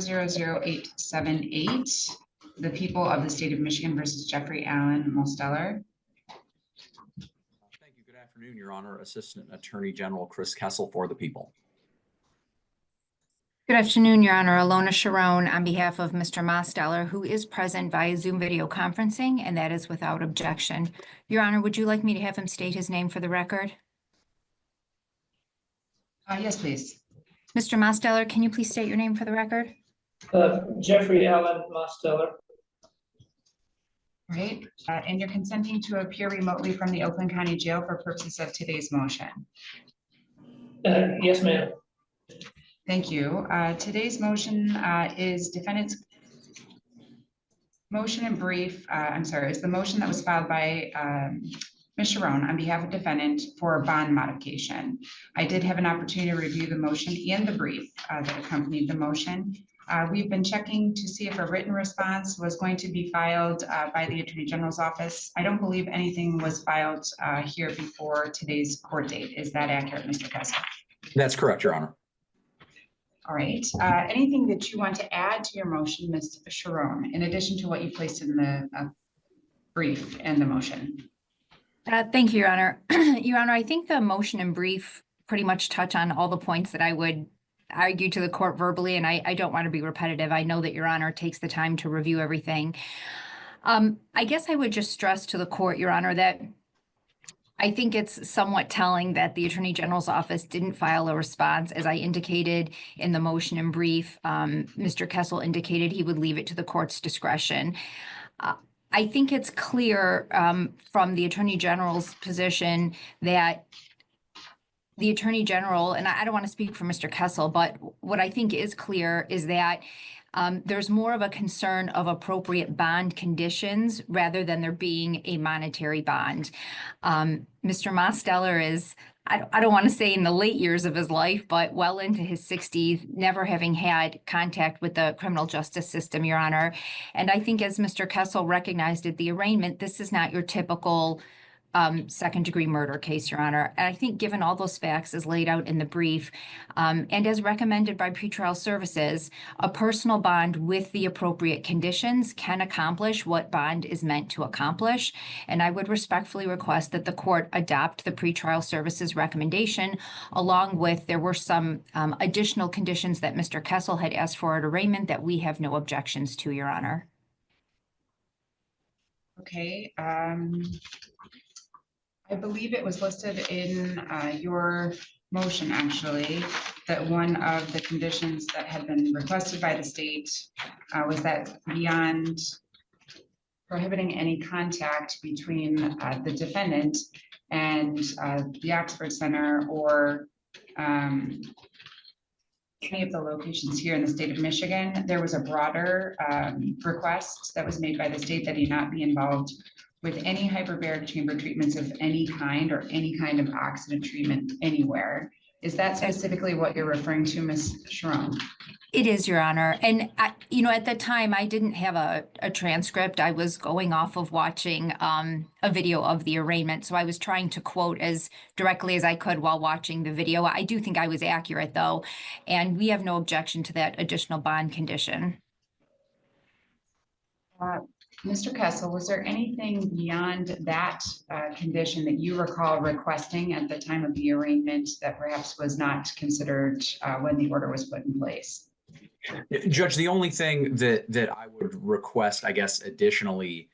00878, the people of the state of Michigan versus Jeffrey Allen Mosteller. Thank you. Good afternoon, Your Honor. Assistant Attorney General Chris Kessel for the people. Good afternoon, Your Honor. Alona Sharon on behalf of Mr. Mosteller, who is present via Zoom video conferencing, and that is without objection. Your Honor, would you like me to have him state his name for the record? Yes, please. Mr. Mosteller, can you please state your name for the record? Jeffrey Allen Mosteller. Right. And you're consenting to appear remotely from the Oakland County Jail for purposes of today's motion? Yes, ma'am. Thank you. Today's motion is defendant's motion in brief. Is the motion that was filed by Ms. Sharon on behalf of defendant for a bond modification. I did have an opportunity to review the motion and the brief that accompanied the motion. We've been checking to see if a written response was going to be filed by the Attorney General's office. I don't believe anything was filed here before today's court date. Is that accurate, Mr. Kessler? That's correct, Your Honor. All right. Anything that you want to add to your motion, Ms. Sharon, in addition to what you placed in the brief and the motion? Thank you, Your Honor. Your Honor, I think the motion and brief pretty much touch on all the points that I would argue to the court verbally, and I don't want to be repetitive. I know that Your Honor takes the time to review everything. I guess I would just stress to the court, Your Honor, that I think it's somewhat telling that the Attorney General's office didn't file a response. As I indicated in the motion and brief, Mr. Kessel indicated he would leave it to the court's discretion. I think it's clear from the Attorney General's position that the Attorney General, and I don't want to speak for Mr. Kessel, but what I think is clear is that there's more of a concern of appropriate bond conditions rather than there being a monetary bond. Mr. Mosteller is, I don't want to say in the late years of his life, but well into his 60s, never having had contact with the criminal justice system, Your Honor. And I think as Mr. Kessel recognized at the arraignment, this is not your typical second-degree murder case, Your Honor. And I think given all those facts as laid out in the brief, and as recommended by pretrial services, a personal bond with the appropriate conditions can accomplish what bond is meant to accomplish. And I would respectfully request that the court adopt the pretrial services recommendation, along with there were some additional conditions that Mr. Kessel had asked for at arraignment that we have no objections to, Your Honor. Okay. I believe it was listed in your motion, actually, that one of the conditions that had been requested by the state was that beyond prohibiting any contact between the defendant and the Oxford Center or any of the locations here in the state of Michigan, there was a broader request that was made by the state that he not be involved with any hyperbaric chamber treatments of any kind or any kind of oxidant treatment anywhere. Is that specifically what you're referring to, Ms. Sharon? It is, Your Honor. And, at the time, I didn't have a transcript. I was going off of watching a video of the arraignment. So I was trying to quote as directly as I could while watching the video. I do think I was accurate, though. And we have no objection to that additional bond condition. Mr. Kessel, was there anything beyond that condition that you recall requesting at the time of the arraignment that perhaps was not considered when the order was put in place? Judge, the only thing that I would request, I guess, additionally,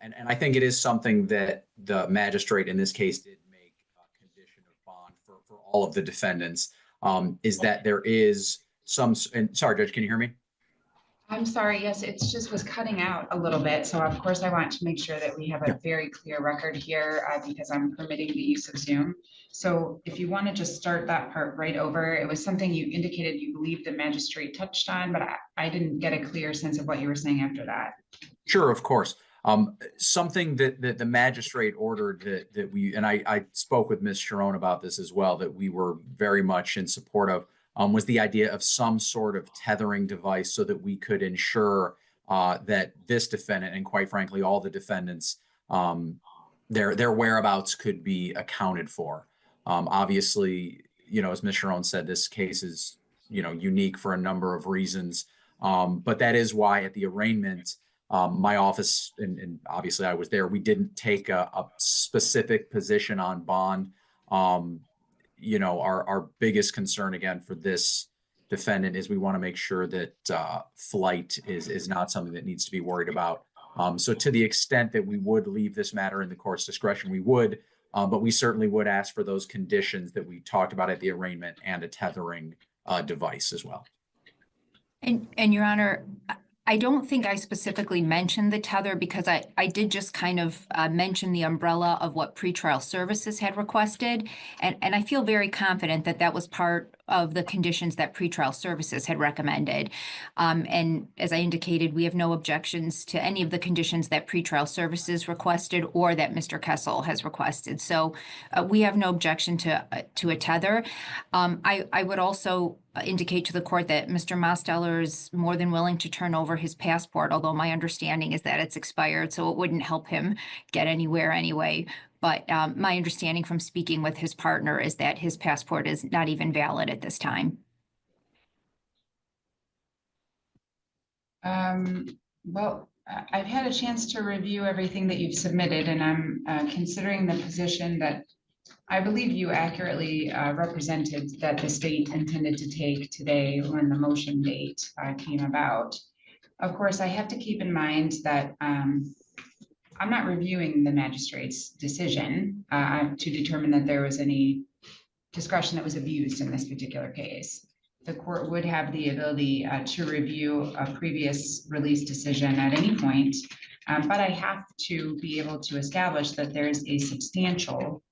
and I think it is something that the magistrate in this case did make a condition of bond for all of the defendants, is that there is some, and sorry, Judge, can you hear me? I'm sorry, yes, it just was cutting out a little bit. So of course I want to make sure that we have a very clear record here because I'm permitting the use of Zoom. So if you want to just start that part right over, it was something you indicated you believe the magistrate touched on, but I didn't get a clear sense of what you were saying after that. Sure, of course. Something that the magistrate ordered that we, and I spoke with Ms. Sharon about this as well, that we were very much in support of, was the idea of some sort of tethering device so that we could ensure that this defendant, and quite frankly, all the defendants, their whereabouts could be accounted for. Obviously, as Ms. Sharon said, this case is, unique for a number of reasons. But that is why at the arraignment, my office, and obviously I was there, we didn't take a specific position on bond. You know, our biggest concern again for this defendant is we want to make sure that flight is not something that needs to be worried about. So to the extent that we would leave this matter in the court's discretion, we would, but we certainly would ask for those conditions that we talked about at the arraignment and a tethering device as well. And Your Honor, I don't think I specifically mentioned the tether because I did just kind of mention the umbrella of what pretrial services had requested. And I feel very confident that that was part of the conditions that pretrial services had recommended. And as I indicated, we have no objections to any of the conditions that pretrial services requested or that Mr. Kessel has requested. So we have no objection to a tether. I would also indicate to the court that Mr. Mosteller is more than willing to turn over his passport, although my understanding is that it's expired, so it wouldn't help him get anywhere anyway. But my understanding from speaking with his partner is that his passport is not even valid at this time. Well, I've had a chance to review everything that you've submitted, and I'm considering the position that I believe you accurately represented that the state intended to take today when the motion date came about. Of course, I have to keep in mind that I'm not reviewing the magistrate's decision to determine that there was any discretion that was abused in this particular case. The court would have the ability to review a previous release decision at any point, but I have to be able to establish that there's a substantial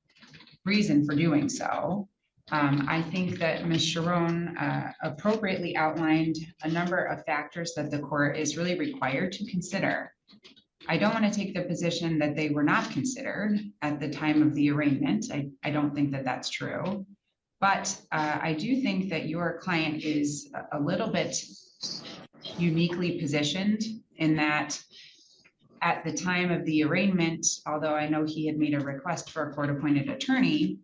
reason for doing so. I think that Ms. Sharon appropriately outlined a number of factors that the court is really required to consider. I don't want to take the position that they were not considered at the time of the arraignment. I don't think that that's true. But I do think that your client is a little bit uniquely positioned in that at the time of the arraignment, although I know he had made a request for a court-appointed attorney,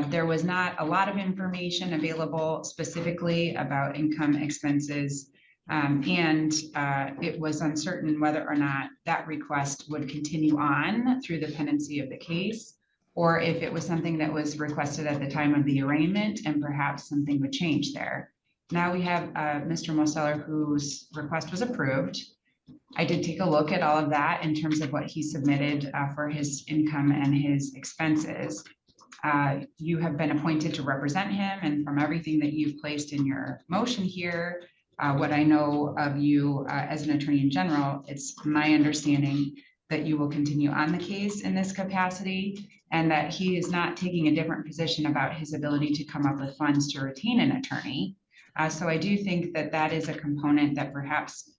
there was not a lot of information available specifically about income expenses, and it was uncertain whether or not that request would continue on through the pendency of the case, or if it was something that was requested at the time of the arraignment and perhaps something would change there. Now we have Mr. Mosteller, whose request was approved. I did take a look at all of that in terms of what he submitted for his income and his expenses. You have been appointed to represent him, and from everything that you've placed in your motion here, what I know of you as an attorney in general, it's my understanding that you will continue on the case in this capacity, and that he is not taking a different position about his ability to come up with funds to retain an attorney. So I do think that that is a component that perhaps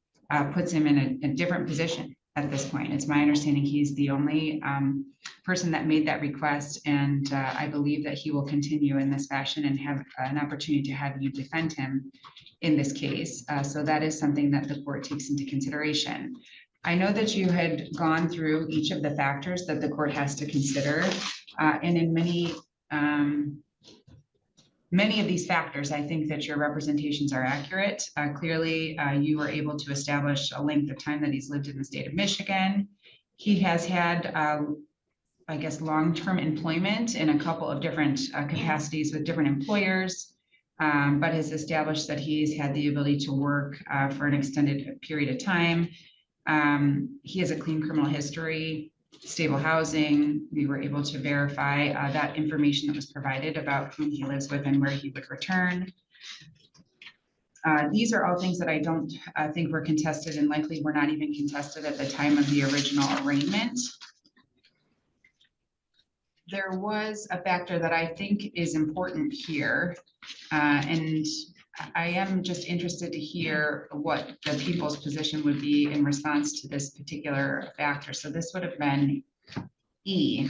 puts him in a different position at this point. It's my understanding he's the only person that made that request, and I believe that he will continue in this fashion and have an opportunity to have you defend him in this case. So that is something that the court takes into consideration. I know that you had gone through each of the factors that the court has to consider, and in many of these factors, I think that your representations are accurate. Clearly, you were able to establish a length of time that he's lived in the state of Michigan. He has had, I guess, long-term employment in a couple of different capacities with different employers, but has established that he's had the ability to work for an extended period of time. He has a clean criminal history, stable housing. We were able to verify that information that was provided about whom he lives with and where he would return. These are all things that I don't think were contested, and likely were not even contested at the time of the original arraignment. There was a factor that I think is important here, and I am just interested to hear what the people's position would be in response to this particular factor. So this would have been E,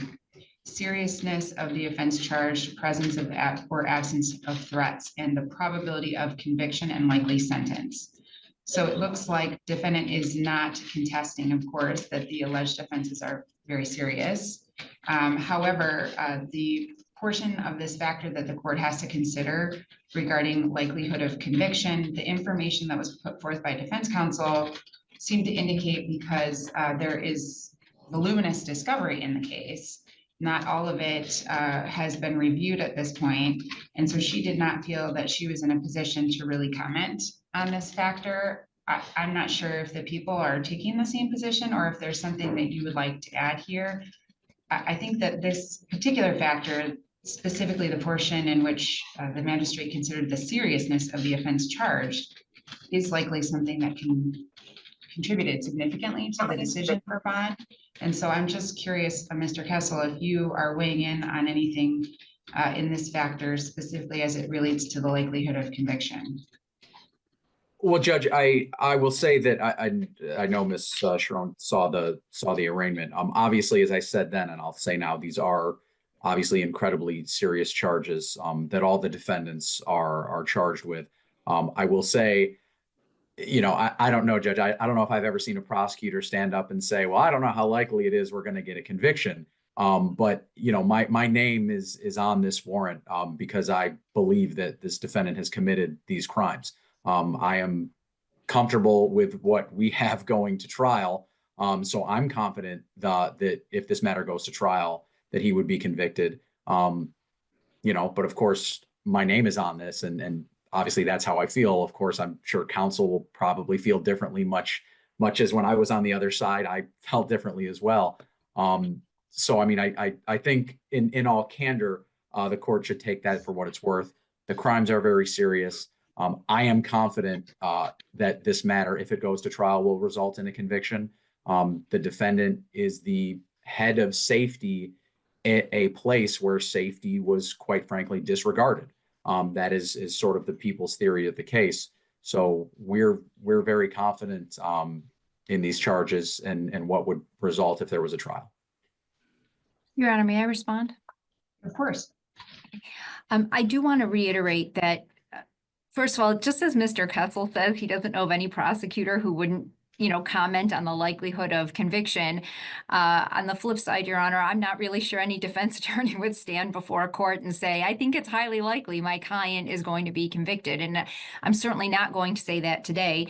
seriousness of the offense charged, presence of or absence of threats, and the probability of conviction and likely sentence. So it looks like defendant is not contesting, of course, that the alleged offenses are very serious. However, the portion of this factor that the court has to consider regarding likelihood of conviction, the information that was put forth by defense counsel seemed to indicate, because there is voluminous discovery in the case, not all of it has been reviewed at this point. And so she did not feel that she was in a position to really comment on this factor. I'm not sure if the people are taking the same position or if there's something that you would like to add here. I think that this particular factor, specifically the portion in which the magistrate considered the seriousness of the offense charged, is likely something that contributed significantly to the decision for bond. And so I'm just curious, Mr. Kessel, if you are weighing in on anything in this factor, specifically as it relates to the likelihood of conviction. Well, Judge, I will say that I know Ms. Sharon saw the arraignment. Obviously, as I said then, and I'll say now, these are obviously incredibly serious charges that all the defendants are charged with. I will say, I don't know, Judge. I don't know if I've ever seen a prosecutor stand up and say, well, I don't know how likely it is we're going to get a conviction. But my name is on this warrant because I believe that this defendant has committed these crimes. I am comfortable with what we have going to trial. So I'm confident that if this matter goes to trial, that he would be convicted. But of course, my name is on this, and obviously that's how I feel. Of course, I'm sure counsel will probably feel differently, much as when I was on the other side, I felt differently as well. So, I mean, I think in all candor, the court should take that for what it's worth. The crimes are very serious. I am confident that this matter, if it goes to trial, will result in a conviction. The defendant is the head of safety at a place where safety was, quite frankly, disregarded. That is sort of the people's theory of the case. So we're very confident in these charges and what would result if there was a trial. Your Honor, may I respond? Of course. I do want to reiterate that, first of all, just as Mr. Kessel says, he doesn't know of any prosecutor who wouldn't, comment on the likelihood of conviction. On the flip side, Your Honor, I'm not really sure any defense attorney would stand before a court and say, I think it's highly likely my client is going to be convicted. And I'm certainly not going to say that today.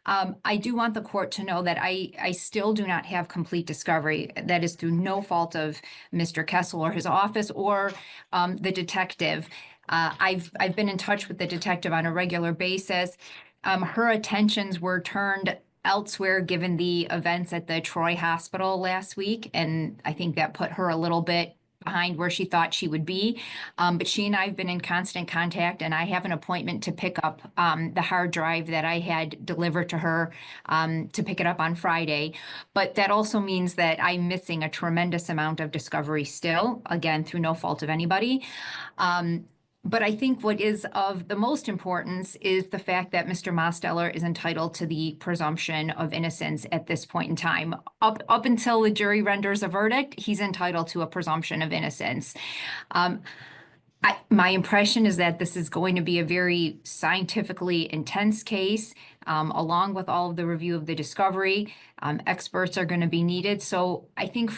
I do want the court to know that I still do not have complete discovery. That is through no fault of Mr. Kessel or his office or the detective. I've been in touch with the detective on a regular basis. Her attentions were turned elsewhere given the events at the Troy Hospital last week, and I think that put her a little bit behind where she thought she would be. But she and I have been in constant contact, and I have an appointment to pick up the hard drive that I had delivered to her to pick it up on Friday. But that also means that I'm missing a tremendous amount of discovery still, again, through no fault of anybody. But I think what is of the most importance is the fact that Mr. Mosteller is entitled to the presumption of innocence at this point in time. Up until the jury renders a verdict, he's entitled to a presumption of innocence. My impression is that this is going to be a very scientifically intense case, along with all of the review of the discovery. Experts are going to be needed. So I think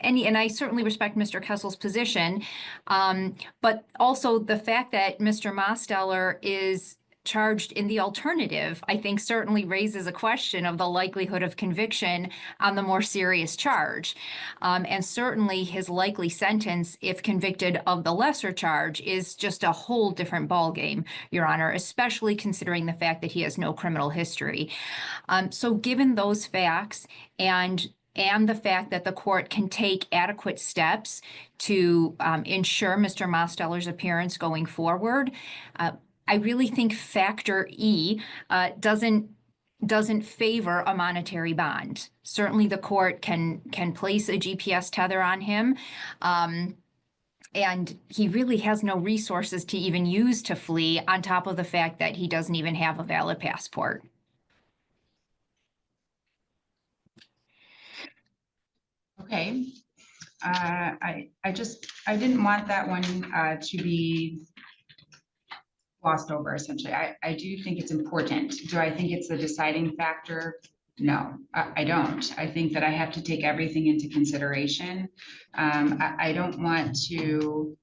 and I certainly respect Mr. Kessel's position, but also the fact that Mr. Mosteller is charged in the alternative, I think certainly raises a question of the likelihood of conviction on the more serious charge. And certainly his likely sentence, if convicted of the lesser charge, is just a whole different ballgame, Your Honor, especially considering the fact that he has no criminal history. So given those facts and the fact that the court can take adequate steps to ensure Mr. Mosteller's appearance going forward, I really think factor E doesn't favor a monetary bond. Certainly the court can place a GPS tether on him, and he really has no resources to even use to flee, on top of the fact that he doesn't even have a valid passport. Okay. I didn't want that one to be glossed over, essentially. I do think it's important. Do I think it's a deciding factor? No, I don't. I think that I have to take everything into consideration. I don't want to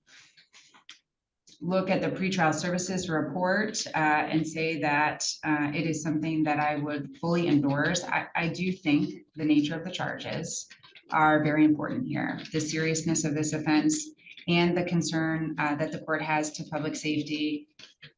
look at the pretrial services report and say that it is something that I would fully endorse. I do think the nature of the charges are very important here. The seriousness of this offense and the concern that the court has to public safety,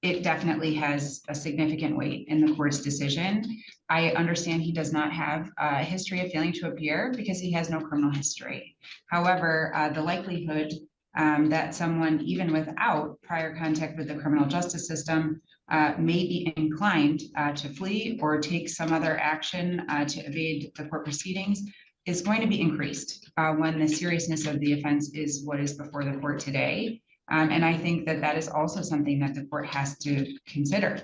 it definitely has a significant weight in the court's decision. I understand he does not have a history of failing to appear because he has no criminal history. However, the likelihood that someone, even without prior contact with the criminal justice system, may be inclined to flee or take some other action to evade the court proceedings is going to be increased when the seriousness of the offense is what is before the court today. And I think that that is also something that the court has to consider.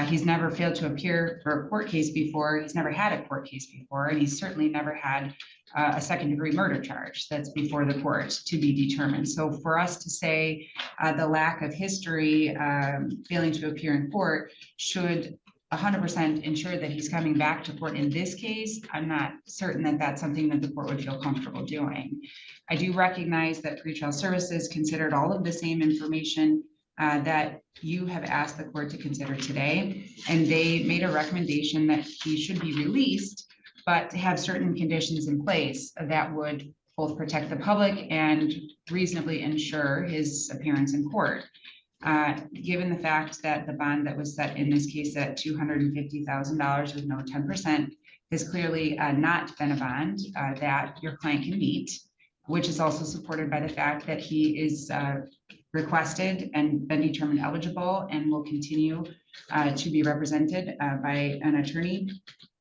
He's never failed to appear for a court case before. He's never had a court case before, and he's certainly never had a second-degree murder charge that's before the court to be determined. So for us to say the lack of history, failing to appear in court should 100% ensure that he's coming back to court in this case, I'm not certain that that's something that the court would feel comfortable doing. I do recognize that pretrial services considered all of the same information that you have asked the court to consider today, and they made a recommendation that he should be released, but to have certain conditions in place that would both protect the public and reasonably ensure his appearance in court. Given the fact that the bond that was set in this case at $250,000 with no 10% has clearly not been a bond that your client can meet, which is also supported by the fact that he is requested and been determined eligible and will continue to be represented by an attorney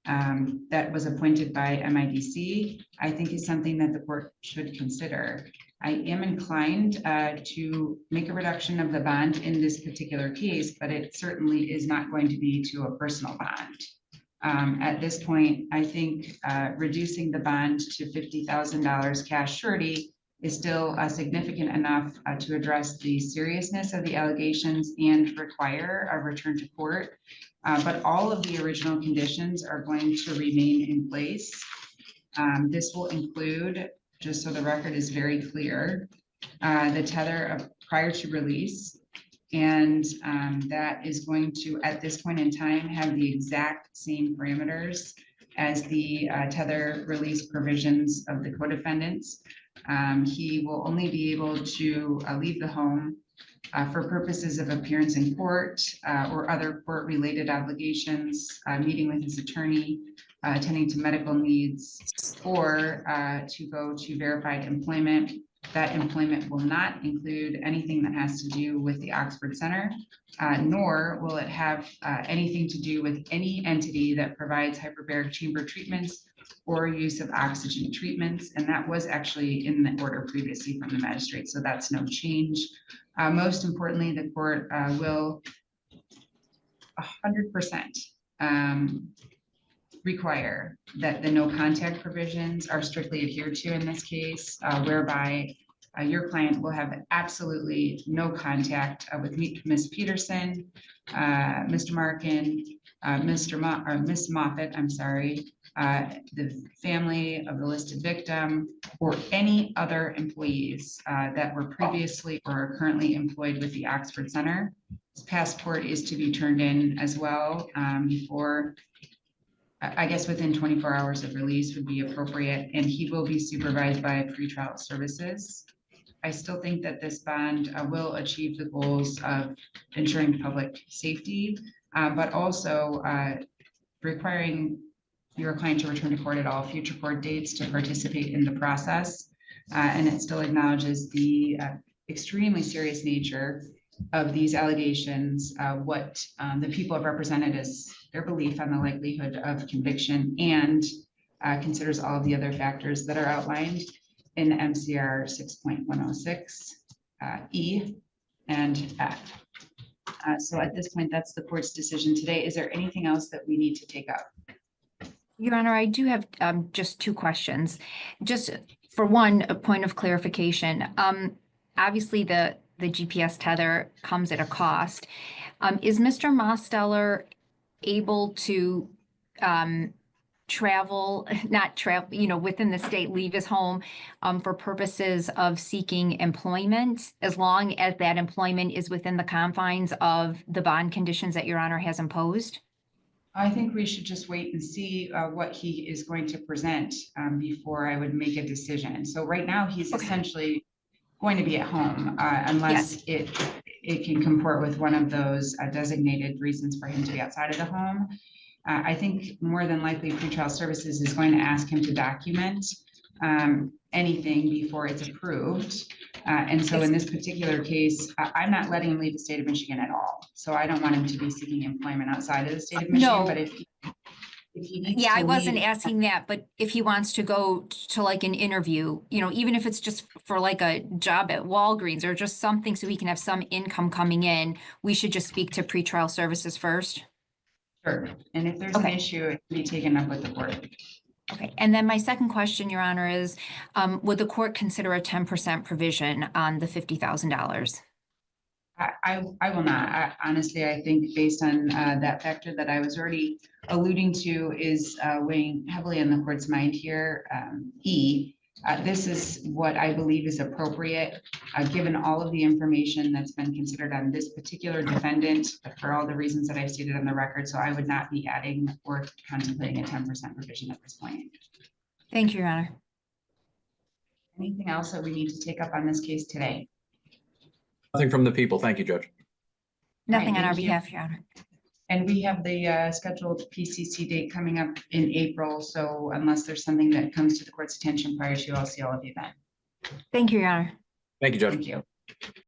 that was appointed by MIDC, I think is something that the court should consider. I am inclined to make a reduction of the bond in this particular case, but it certainly is not going to be to a personal bond. At this point, I think reducing the bond to $50,000 cash surety is still significant enough to address the seriousness of the allegations and require a return to court. But all of the original conditions are going to remain in place. This will include, just so the record is very clear, the tether of prior to release. And that is going to, at this point in time, have the exact same parameters as the tether release provisions of the co-defendants. He will only be able to leave the home for purposes of appearance in court or other court-related obligations, meeting with his attorney, attending to medical needs, or to go to verified employment. That employment will not include anything that has to do with the Oxford Center, nor will it have anything to do with any entity that provides hyperbaric chamber treatments or use of oxygen treatments. And that was actually in the order previously from the magistrate, so that's no change. Most importantly, the court will 100% require that the no contact provisions are strictly adhered to in this case, whereby your client will have absolutely no contact with Ms. Peterson, Mr. Markin, Ms. Moffett, I'm sorry, the family of the listed victim, or any other employees that were previously or are currently employed with the Oxford Center. His passport is to be turned in as well before, I guess within 24 hours of release would be appropriate, and he will be supervised by pretrial services. I still think that this bond will achieve the goals of ensuring public safety, but also requiring your client to return to court at all future court dates to participate in the process. And it still acknowledges the extremely serious nature of these allegations, what the people have represented as their belief on the likelihood of conviction, and considers all of the other factors that are outlined in MCR 6.106 E and F. So at this point, that's the court's decision today. Is there anything else that we need to take up? Your Honor, I do have just two questions. Just for one, a point of clarification. Obviously, the GPS tether comes at a cost. Is Mr. Mosteller able to not travel, within the state, leave his home for purposes of seeking employment, as long as that employment is within the confines of the bond conditions that Your Honor has imposed? I think we should just wait and see what he is going to present before I would make a decision. So right now, he's essentially going to be at home unless it can comport with one of those designated reasons for him to be outside of the home. I think more than likely pretrial services is going to ask him to document anything before it's approved. And so in this particular case, I'm not letting him leave the state of Michigan at all. So I don't want him to be seeking employment outside of the state of Michigan, No. but if he needs Yeah, to I wasn't leave- asking that, but if he wants to go to like an interview, even if it's just for like a job at Walgreens or just something so he can have some income coming in, we should just speak to pretrial services first. Sure, and if there's an Okay. issue, it can be taken up with the board. Okay, and then my second question, Your Honor, is would the court consider a 10% provision on the $50,000? I will not. Honestly, I think based on that factor that I was already alluding to is weighing heavily on the court's mind here. This is what I believe is appropriate, given all of the information that's been considered on this particular defendant for all the reasons that I've stated on the record. So I would not be adding or contemplating a 10% provision at this point. Thank you, Your Honor. Anything else that we need to take up on this case today? Nothing from the people. Thank you, Judge. Nothing on our thank you. behalf, Your Honor. And we have the scheduled PCC date coming up in April. So unless there's something that comes to the court's attention prior to, I'll see all of you then. Thank you, Your Honor. Thank you, Judge. Thank you.